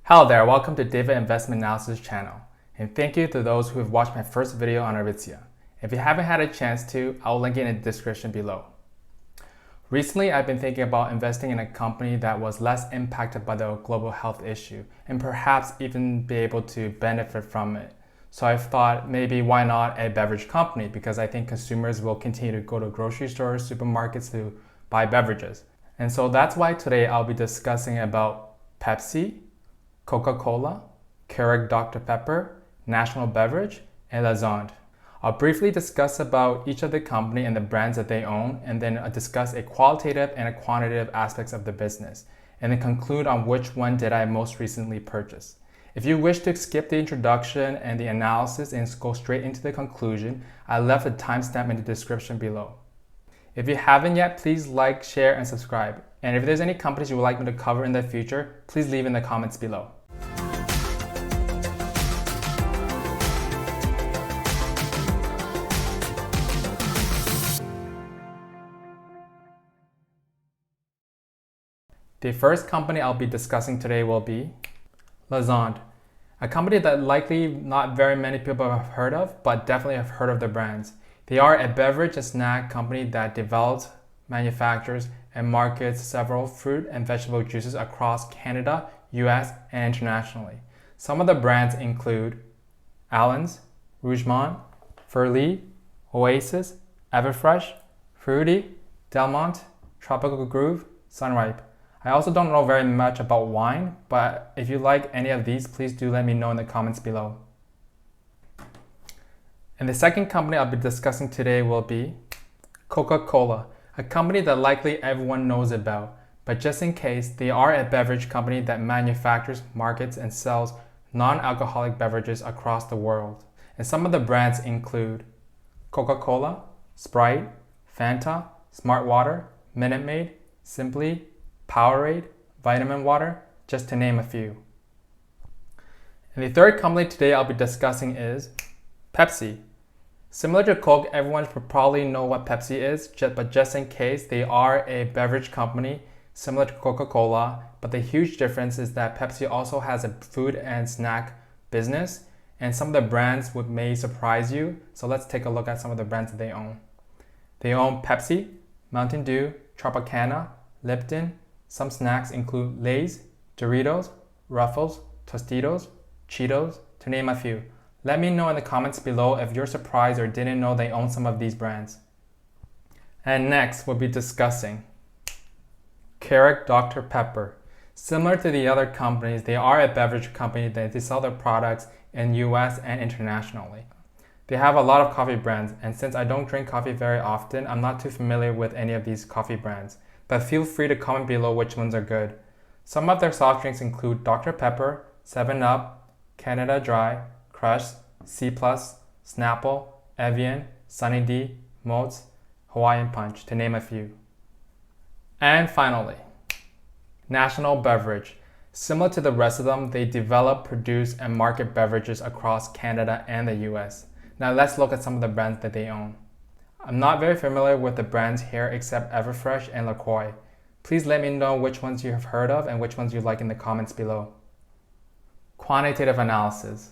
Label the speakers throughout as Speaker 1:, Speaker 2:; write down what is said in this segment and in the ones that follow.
Speaker 1: Hello there, welcome to David Investment Analysis channel, and thank you to those who have watched my first video on Aritzia. If you haven't had a chance to, I'll link it in the description below. Recently, I've been thinking about investing in a company that was less impacted by the global health issue, and perhaps even be able to benefit from it. So I thought maybe why not a beverage company, because I think consumers will continue to go to grocery stores, supermarkets to buy beverages. And so that's why today I'll be discussing about Pepsi, Coca-Cola, Keurig Dr Pepper, National Beverage, and LAS-A.TO. I'll briefly discuss about each of the company and the brands that they own, and then discuss a qualitative and a quantitative aspects of the business, and then conclude on which one did I most recently purchase. If you wish to skip the introduction and the analysis and go straight into the conclusion, I left a timestamp in the description below. If you haven't yet, please like, share, and subscribe. And if there's any companies you would like me to cover in the future, please leave in the comments below. The first company I'll be discussing today will be LAS-A.TO, a company that likely not very many people have heard of, but definitely have heard of the brands. They are a beverage and snack company that develops, manufactures, and markets several fruit and vegetable juices across Canada, US, and internationally. Some of the brands include Allen's, Rougemont, Furley, Oasis, Everfresh, Fruity, Delmont, Tropical Groove, Sunripe. I also don't know very much about wine, but if you like any of these, please do let me know in the comments below. And the second company I'll be discussing today will be Coca-Cola, a company that likely everyone knows about, but just in case, they are a beverage company that manufactures, markets, and sells non-alcoholic beverages across the world. And some of the brands include Coca-Cola, Sprite, Fanta, Smart Water, Minute Maid, Simply, Powerade, Vitamin Water, just to name a few. And the third company today I'll be discussing is Pepsi. Similar to Coke, everyone should probably know what Pepsi is, but just in case, they are a beverage company similar to Coca-Cola, but the huge difference is that Pepsi also has a food and snack business, and some of the brands may surprise you. So let's take a look at some of the brands that they own. They own Pepsi, Mountain Dew, Tropicana, Lipton. Some snacks include Lay's, Doritos, Ruffles, Tostitos, Cheetos, to name a few. Let me know in the comments below if you're surprised or didn't know they own some of these brands. And next, we'll be discussing Keurig Dr Pepper. Similar to the other companies, they are a beverage company that they sell their products in US and internationally. They have a lot of coffee brands, and since I don't drink coffee very often, I'm not too familiar with any of these coffee brands, but feel free to comment below which ones are good. Some of their soft drinks include Dr Pepper, 7-Up, Canada Dry, Crush, C+, Snapple, Evian, Sunny D, Moats, Hawaiian Punch, to name a few. And finally, National Beverage. Similar to the rest of them, they develop, produce, and market beverages across Canada and the US. Now let's look at some of the brands that they own. I'm not very familiar with the brands here except Everfresh and LaCroix. Please let me know which ones you have heard of and which ones you like in the comments below. Quantitative analysis.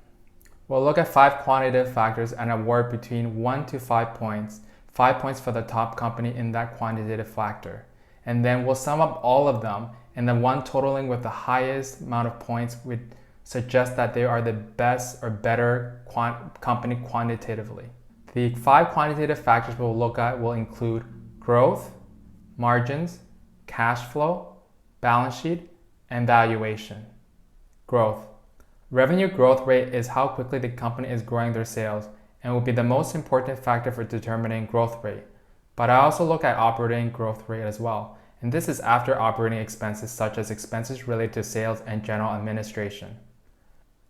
Speaker 1: We'll look at 5 quantitative factors and award between 1 to 5 points. 5 points for the top company in that quantitative factor. And then we'll sum up all of them, and the one totaling with the highest amount of points would suggest that they are the best or better company quantitatively. The 5 quantitative factors we'll look at will include growth, margins, cash flow, balance sheet, and valuation. Growth. Revenue growth rate is how quickly the company is growing their sales and will be the most important factor for determining growth rate. But I also look at operating growth rate as well, and this is after operating expenses such as expenses related to sales and general administration.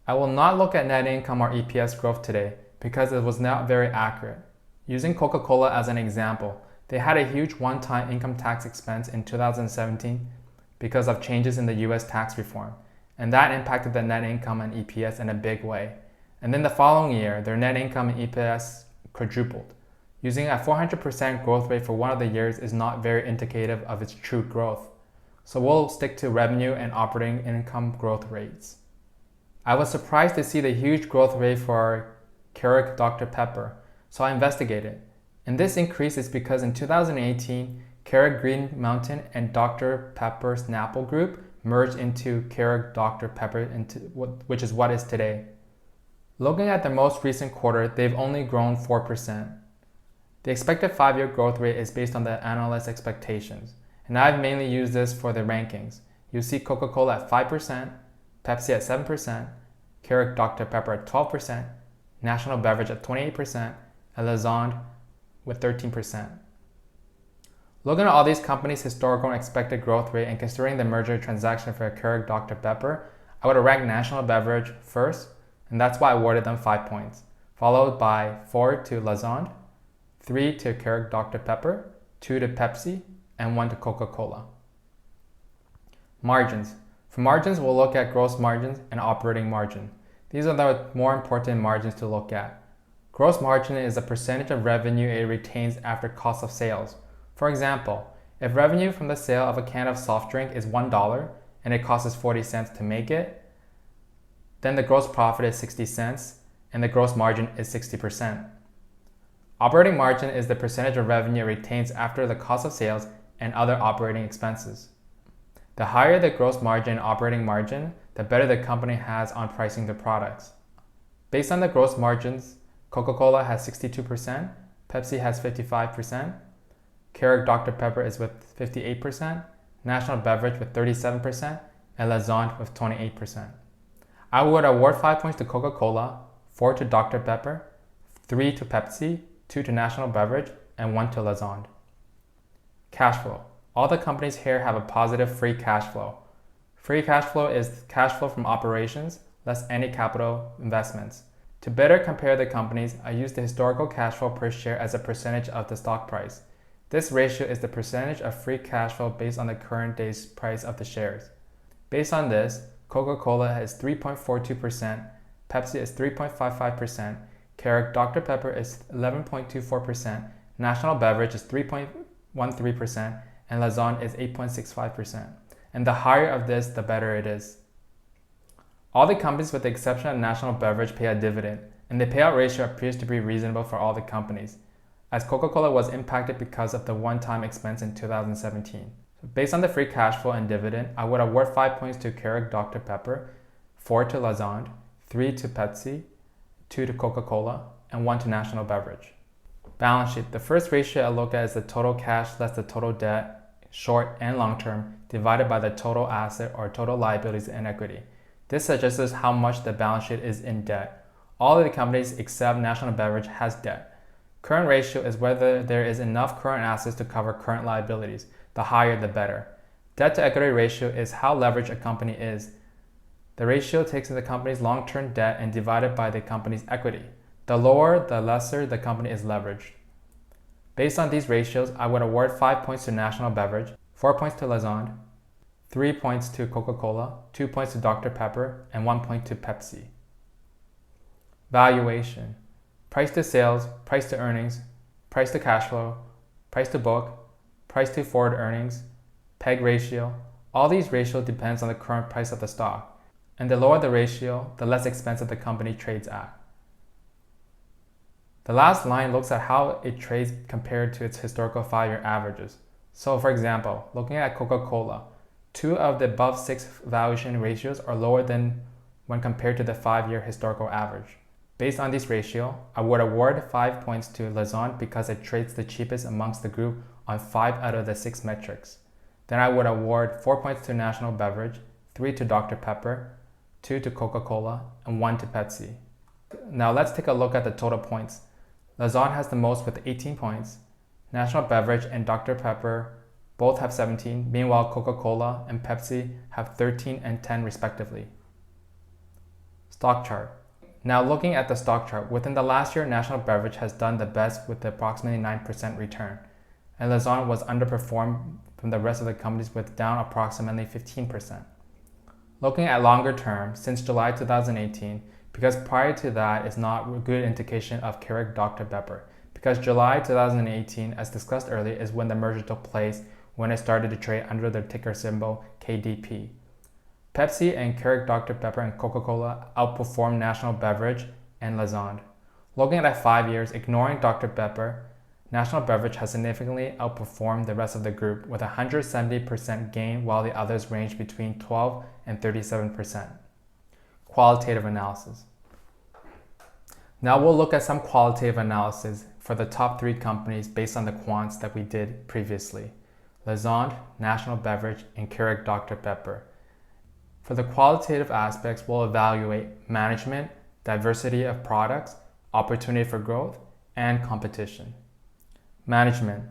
Speaker 1: I will not look at net income or EPS growth today because it was not very accurate. Using Coca-Cola as an example, they had a huge one-time income tax expense in 2017 because of changes in the US tax reform, and that impacted the net income and EPS in a big way. And then the following year, their net income and EPS quadrupled. Using a 400% growth rate for one of the years is not very indicative of its true growth. So we'll stick to revenue and operating income growth rates. I was surprised to see the huge growth rate for Keurig Dr Pepper, so I investigated. And this increase is because in 2018, Keurig Green Mountain and Dr Pepper Snapple Group merged into Keurig Dr Pepper, which is what is today. Looking at the most recent quarter, they've only grown 4%. The expected 5-year growth rate is based on the analyst expectations, and I've mainly used this for the rankings. You'll see Coca-Cola at 5%, Pepsi at 7%, Keurig Dr Pepper at 12%, National Beverage at 28%, and LAS-A.TO with 13%. Looking at all these companies' historical and expected growth rate and considering the merger transaction for Keurig Dr Pepper, I would have ranked National Beverage first, and that's why I awarded them 5 points, followed by 4 to LAS-A.TO, 3 to Keurig Dr Pepper, 2 to Pepsi, and 1 to Coca-Cola. Margins. For margins, we'll look at gross margins and operating margin. These are the more important margins to look at. Gross margin is the percentage of revenue it retains after cost of sales. For example, if revenue from the sale of a can of soft drink is $1 and it costs us 40 cents to make it, then the gross profit is 60 cents and the gross margin is 60%. Operating margin is the percentage of revenue it retains after the cost of sales and other operating expenses. The higher the gross margin and operating margin, the better the company has on pricing their products. Based on the gross margins, Coca-Cola has 62%, Pepsi has 55%, Keurig Dr Pepper is with 58%, National Beverage with 37%, and LAS-A.TO with 28%. I would award 5 points to Coca-Cola, 4 to Dr Pepper, 3 to Pepsi, 2 to National Beverage, and 1 to LAS-A.TO. Cash flow. All the companies here have a positive free cash flow. Free cash flow is cash flow from operations less any capital investments. To better compare the companies, I use the historical cash flow per share as a percentage of the stock price. This ratio is the percentage of free cash flow based on the current day's price of the shares. Based on this, Coca-Cola has 3.42%, Pepsi is 3.55%, Keurig Dr Pepper is 11.24%, National Beverage is 3.13%, and LAS-A.TO is 8.65%. And the higher of this, the better it is. All the companies with the exception of National Beverage pay a dividend, and the payout ratio appears to be reasonable for all the companies, as Coca-Cola was impacted because of the one-time expense in 2017. Based on the free cash flow and dividend, I would award 5 points to Keurig Dr Pepper, 4 to LAS-A.TO, 3 to Pepsi, 2 to Coca-Cola, and 1 to National Beverage. Balance sheet. The first ratio I look at is the total cash less the total debt, short and long term, divided by the total asset or total liabilities and equity. This suggests how much the balance sheet is in debt. All of the companies except National Beverage has debt. Current ratio is whether there is enough current assets to cover current liabilities. The higher the better. Debt to equity ratio is how leveraged a company is. The ratio takes the company's long-term debt and divided by the company's equity. The lower, the lesser the company is leveraged. Based on these ratios, I would award 5 points to National Beverage, 4 points to LAS-A.TO, 3 points to Coca-Cola, 2 points to Dr Pepper, and 1 point to Pepsi. Valuation. Price to sales, price to earnings, price to cash flow, price to book, price to forward earnings, PEG ratio. All these ratios depends on the current price of the stock, and the lower the ratio, the less expensive the company trades at. The last line looks at how it trades compared to its historical 5-year averages. So for example, looking at Coca-Cola, 2 of the above 6 valuation ratios are lower than when compared to the 5-year historical average. Based on this ratio, I would award 5 points to LAS-A.TO because it trades the cheapest amongst the group on 5 out of the 6 metrics. Then I would award 4 points to National Beverage, 3 to Dr Pepper, 2 to Coca-Cola, and 1 to Pepsi. Now let's take a look at the total points. LAS-A.TO has the most with 18 points. National Beverage and Dr Pepper both have 17, meanwhile Coca-Cola and Pepsi have 13 and 10 respectively. Stock chart. Now looking at the stock chart, within the last year, National Beverage has done the best with approximately 9% return, and LAS-A.TO was underperformed from the rest of the companies with down approximately 15%. Looking at longer term, since July 2018, because prior to that is not a good indication of Keurig Dr Pepper, because July 2018, as discussed earlier, is when the merger took place, when it started to trade under the ticker symbol KDP. Pepsi and Keurig Dr Pepper and Coca-Cola outperformed National Beverage and Lassonde. Looking at 5 years, ignoring Dr Pepper, National Beverage has significantly outperformed the rest of the group with a 170% gain, while the others range between 12 and 37%. Qualitative analysis. Now we'll look at some qualitative analysis for the top 3 companies based on the quants that we did previously: Lassonde, National Beverage, and Keurig Dr Pepper. For the qualitative aspects, we'll evaluate management, diversity of products, opportunity for growth, and competition. Management.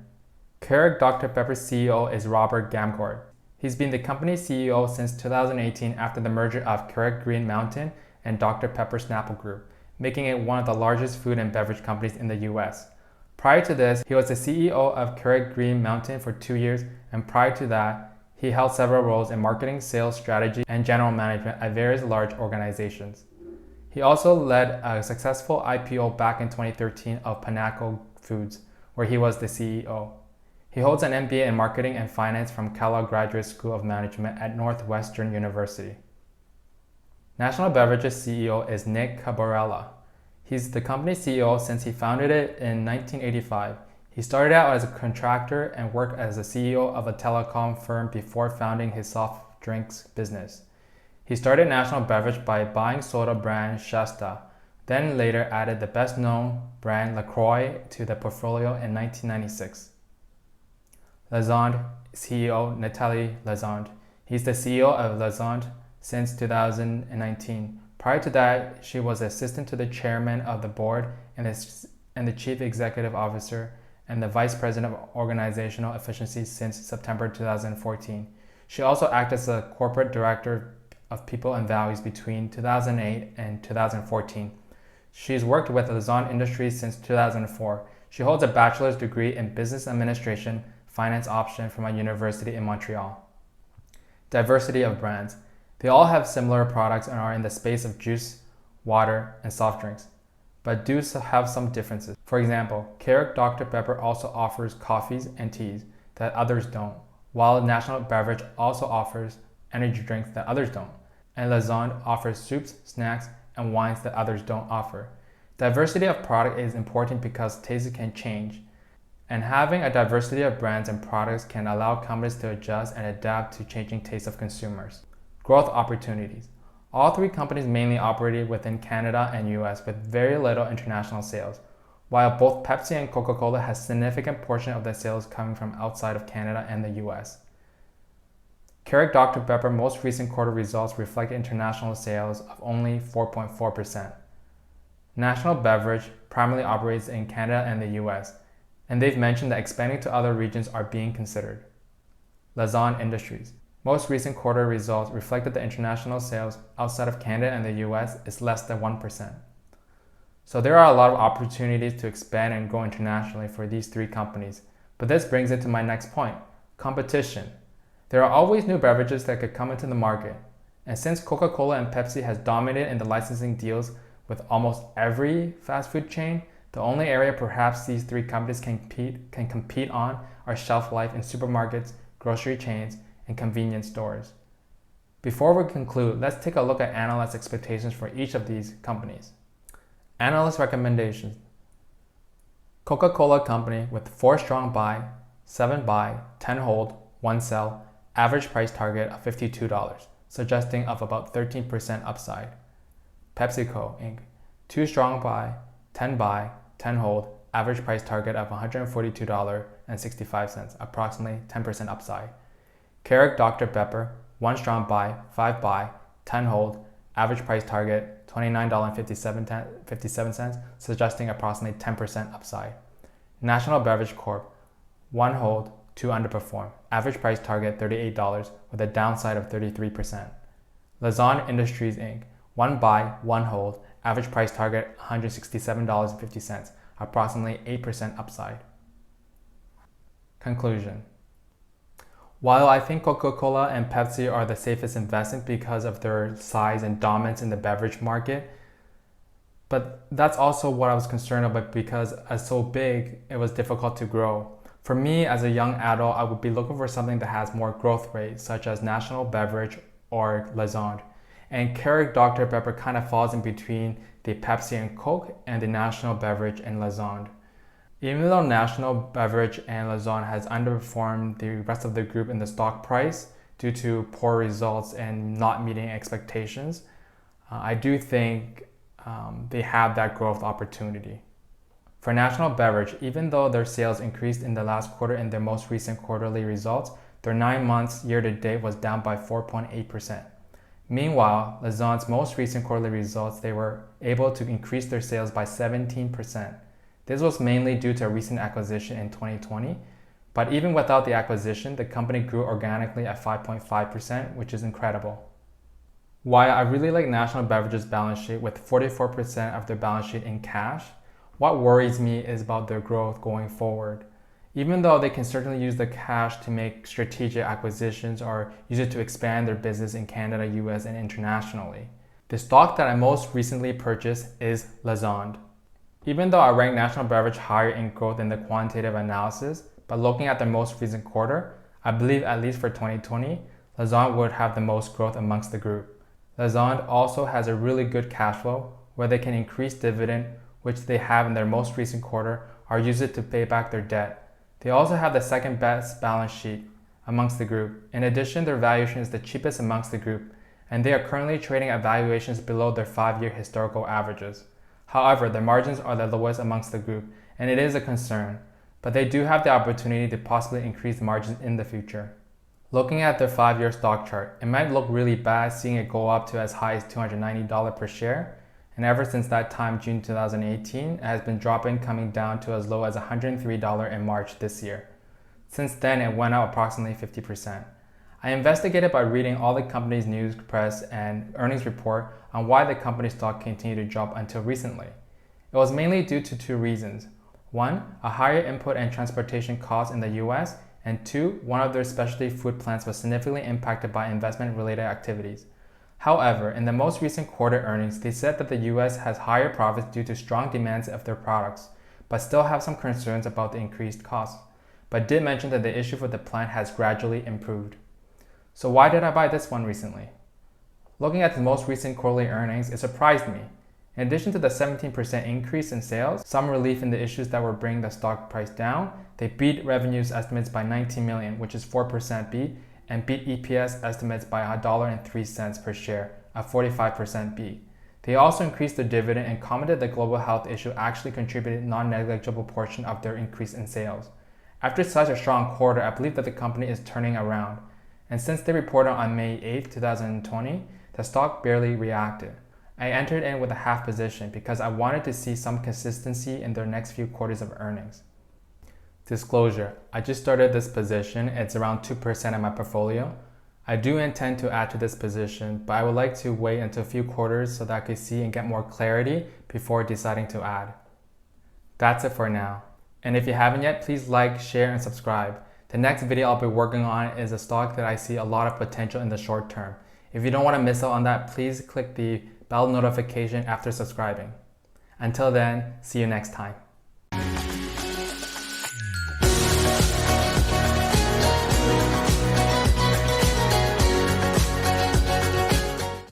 Speaker 1: Keurig Dr Pepper's CEO is Robert Gamgort. He's been the company's CEO since 2018 after the merger of Keurig Green Mountain and Dr Pepper Snapple Group, making it one of the largest food and beverage companies in the US. Prior to this, he was the CEO of Keurig Green Mountain for 2 years, and prior to that, he held several roles in marketing, sales, strategy, and general management at various large organizations. He also led a successful IPO back in 2013 of Pinnacle Foods, where he was the CEO. He holds an MBA in marketing and finance from Kellogg Graduate School of Management at Northwestern University. National Beverage's CEO is Nick Cabarella. He's the company's CEO since he founded it in 1985. He started out as a contractor and worked as a CEO of a telecom firm before founding his soft drinks business. He started National Beverage by buying soda brand Shasta, then later added the best-known brand LaCroix to the portfolio in 1996. Lassonde CEO Nathalie Lassonde. He's the CEO of Lassonde since 2019. Prior to that, she was assistant to the chairman of the board and the chief executive officer and the vice president of organizational efficiency since September 2014. She also acted as a corporate director of people and values between 2008 and 2014. She's worked with Lassonde Industries since 2004. She holds a bachelor's degree in business administration, finance option from a university in Montreal. Diversity of brands. They all have similar products and are in the space of juice, water, and soft drinks, but do have some differences. For example, Keurig Dr Pepper also offers coffees and teas that others don't, while National Beverage also offers energy drinks that others don't, and Lassonde offers soups, snacks, and wines that others don't offer. Diversity of product is important because tastes can change, and having a diversity of brands and products can allow companies to adjust and adapt to changing tastes of consumers. Growth opportunities. All 3 companies mainly operated within Canada and US with very little international sales, while both Pepsi and Coca-Cola has a significant portion of their sales coming from outside of Canada and the US. Keurig Dr Pepper most recent quarter results reflect international sales of only 4.4%. National Beverage primarily operates in Canada and the US, and they've mentioned that expanding to other regions are being considered. Lassonde Industries. Most recent quarter results reflected that international sales outside of Canada and the US is less than 1%. So there are a lot of opportunities to expand and grow internationally for these 3 companies, but this brings it to my next point: competition. There are always new beverages that could come into the market, and since Coca-Cola and Pepsi has dominated in the licensing deals with almost every fast food chain, the only area perhaps these 3 companies can compete on are shelf life in supermarkets, grocery chains, and convenience stores. Before we conclude, let's take a look at analyst expectations for each of these companies. Analyst recommendations. Coca-Cola Company with 4 strong buy, 7 buy, 10 hold, 1 sell, average price target of $52, suggesting of about 13% upside. PepsiCo Inc. 2 strong buy, 10 buy, 10 hold, average price target of $142.65, approximately 10% upside. Keurig Dr Pepper, 1 strong buy, 5 buy, 10 hold, average price target $29.57, suggesting approximately 10% upside. National Beverage Corp, 1 hold, 2 underperform, average price target $38 with a downside of 33%. Lassonde Industries Inc., 1 buy, 1 hold, average price target $167.50, approximately 8% upside. Conclusion. While I think Coca-Cola and Pepsi are the safest investment because of their size and dominance in the beverage market, but that's also what I was concerned about because as so big, it was difficult to grow. For me, as a young adult, I would be looking for something that has more growth rate, such as National Beverage or LASSonde. And Keurig Dr Pepper kind of falls in between the Pepsi and Coke and the National Beverage and Lassonde. Even though National Beverage and Lassonde has underperformed the rest of the group in the stock price due to poor results and not meeting expectations, I do think they have that growth opportunity. For National Beverage, even though their sales increased in the last quarter in their most recent quarterly results, their 9 months year to date was down by 4.8%. Meanwhile, LASSonde's most recent quarterly results, they were able to increase their sales by 17%. This was mainly due to a recent acquisition in 2020, but even without the acquisition, the company grew organically at 5.5%, which is incredible. While I really like National Beverage's balance sheet with 44% of their balance sheet in cash, what worries me is about their growth going forward. Even though they can certainly use the cash to make strategic acquisitions or use it to expand their business in Canada, US, and internationally. The stock that I most recently purchased is LASSonde. Even though I rank National Beverage higher in growth in the quantitative analysis, but looking at their most recent quarter, I believe at least for 2020, LASSonde would have the most growth amongst the group. LASSonde also has a really good cash flow where they can increase dividend, which they have in their most recent quarter, or use it to pay back their debt. They also have the second best balance sheet amongst the group. In addition, their valuation is the cheapest amongst the group, and they are currently trading at valuations below their 5-year historical averages. However, their margins are the lowest amongst the group, and it is a concern, but they do have the opportunity to possibly increase margins in the future. Looking at their 5-year stock chart, it might look really bad seeing it go up to as high as $290 per share, and ever since that time, June 2018, it has been dropping, coming down to as low as $103 in March this year. Since then, it went up approximately 50%. I investigated by reading all the company's news, press, and earnings report on why the company's stock continued to drop until recently. It was mainly due to 2 reasons. 1, a higher input and transportation costs in the US, and 2, one of their specialty food plants was significantly impacted by investment-related activities. However, in the most recent quarter earnings, they said that the US has higher profits due to strong demands of their products, but still have some concerns about the increased costs, but did mention that the issue for the plant has gradually improved. So why did I buy this one recently? Looking at the most recent quarterly earnings, it surprised me. In addition to the 17% increase in sales, some relief in the issues that were bringing the stock price down, they beat revenues estimates by $19 million, which is 4% beat, and beat EPS estimates by $1.03 per share, a 45% beat. They also increased their dividend and commented the global health issue actually contributed a non-negligible portion of their increase in sales. After such a strong quarter, I believe that the company is turning around. And since they reported on May 8, 2020, the stock barely reacted. I entered in with a half position because I wanted to see some consistency in their next few quarters of earnings. Disclosure, I just started this position. It's around 2% of my portfolio. I do intend to add to this position, but I would like to wait until a few quarters so that I could see and get more clarity before deciding to add. That's it for now. And if you haven't yet, please like, share, and subscribe. The next video I'll be working on is a stock that I see a lot of potential in the short term. If you don't want to miss out on that, please click the bell notification after subscribing. Until then, see you next time.